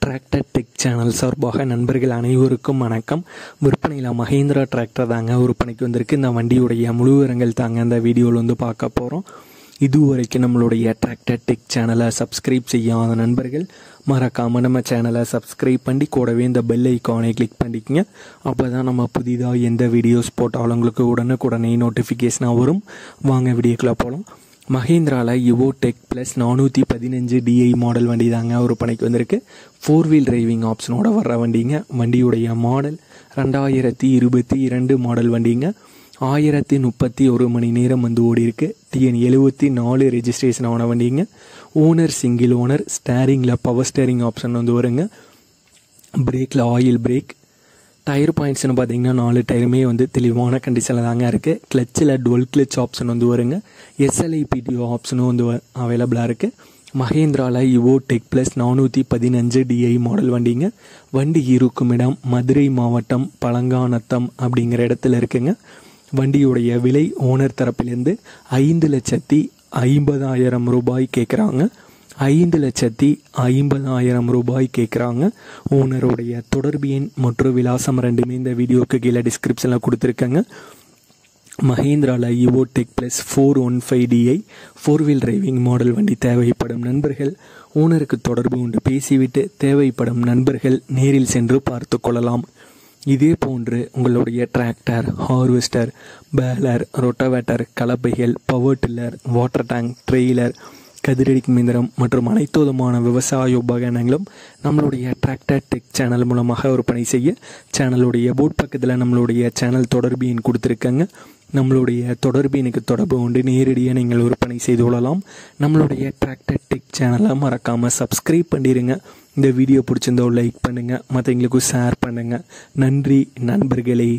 Tractor tech channel சார்பாக நண்பர்கள் அனைவருக்கும் வணக்கம். விற்பனையில் மஹேந்திரா டிராக்டர் தாங்க விற்பனைக்கு வந்திருக்கு. இந்த வண்டியுடைய முழு விவரங்கள் தாங்க இந்த வீடியோவில் வந்து பார்க்க போகிறோம். இதுவரைக்கும் நம்மளுடைய டிராக்டர் டெக் சேனலை சப்ஸ்கிரைப் செய்யாத நண்பர்கள் மறக்காமல் நம்ம சேனலை சப்ஸ்கிரைப் பண்ணி கூடவே இந்த பெல் ஐக்கானை கிளிக் பண்ணிக்கங்க. அப்போ தான் நம்ம புதிதாக எந்த வீடியோஸ் போட்டாலும் உங்களுக்கு உடனுக்குடனே நோட்டிஃபிகேஷனாக வரும். வாங்க வீடியோக்குள்ளே போகலாம். மஹேந்திராவில் Yuvo tech plus 415 DI model வண்டி தாங்க விற்பனைக்கு வந்திருக்கு. 4 வீல் டிரைவிங் ஆப்ஷனோட வர்ற வண்டிங்க. வண்டியுடைய மாடல் 2022 மாடல் வண்டிங்க. 1031 மணி நேரம் வந்து ஓடி இருக்கு. TN 74 ரெஜிஸ்ட்ரேஷன் ஆன வண்டிங்க. Owner single owner. ஸ்டேரிங்கில் பவர் ஸ்டேரிங் ஆப்ஷன் வந்து வருங்க. பிரேக்கில் ஆயில் பிரேக். டயர் பாயிண்ட்ஸ்னு பார்த்தீங்கன்னா 4 டயருமே வந்து தெளிவான கண்டிஷனில் தாங்க இருக்குது. கிளச்சில் டுவெல் கிளச் ஆப்ஷன் வந்து வருங்க. SLIPTO ஆப்ஷனும் வந்து அவைலபிளாக இருக்குது. மஹேந்திராவில் Yuvo tech plus 415 DI model வண்டிங்க. வண்டி இருக்கும் இடம் மதுரை மாவட்டம் பழங்காநத்தம் அப்படிங்கிற இடத்துல இருக்குங்க. வண்டியுடைய விலை ஓனர் தரப்பிலிருந்து 5,50,000 ரூபாய் கேட்குறாங்க. 5,50,000 ரூபாய் கேட்குறாங்க. ஓனருடைய தொடர்பு எண் மற்றும் விலாசம் ரெண்டுமே இந்த வீடியோக்கு கீழே டிஸ்கிரிப்ஷனில் கொடுத்துருக்கேங்க. மஹேந்திராவில் Yuvo tech plus 415 DI 4 wheel driving model வண்டி தேவைப்படும் நண்பர்கள் ஓனருக்கு தொடர்பு கொண்டு பேசிவிட்டு தேவைப்படும் நண்பர்கள் நேரில் சென்று பார்த்து கொள்ளலாம். இதே போன்று உங்களுடைய டிராக்டர், ஹார்வெஸ்டர், பேலர், ரொட்டவேட்டர், கலப்பைகள், power tiller, water tank, trailer, கதிரடிக்கும் இயந்திரம் மற்றும் அனைத்து விதமான விவசாய உபகரணங்களும் நம்மளுடைய டிராக்டர் டெக் சேனல் மூலமாக விற்பனை செய்ய சேனலுடைய போர்ட் பக்கத்தில் நம்மளுடைய சேனல் தொடர்பு எண் கொடுத்துருக்கங்க. நம்மளுடைய தொடர்பு எனக்கு தொடர்பு கொண்டு நேரடியாக நீங்கள் விற்பனை செய்து கொள்ளலாம். நம்மளுடைய டிராக்டர் டெக் சேனலை மறக்காமல் சப்ஸ்கிரைப் பண்ணிடுங்க. இந்த வீடியோ பிடிச்சிருந்தோ லைக் பண்ணுங்கள், மற்றவங்களுக்கும் ஷேர் பண்ணுங்கள். நன்றி நண்பர்களே.